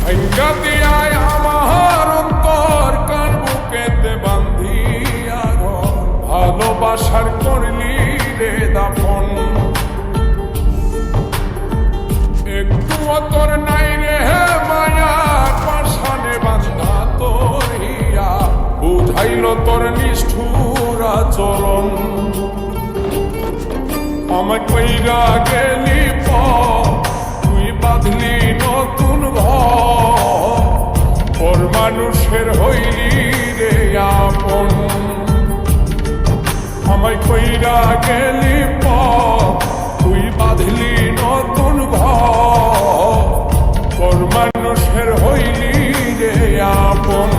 ভাঙ্গা দিয়ায় আমার অন্তর কার বুকেতে বান্ধিয়া ঘর ভালোবাসার করলি রে দাফন একটু তোর নাই রে মায়ার পাশানে বান্ধা তোর হিয়া বুঝাইল তোর নিষ্ঠুর আচরণ আমায় কইরা গেলি তুই বাঁধলি নতুন ঘর ওর মানুষের হইলি রে আপন আমায় কইরা গেলি তুই বাঁধলি নতুন ঘর ওর মানুষের হইলি রে আপন।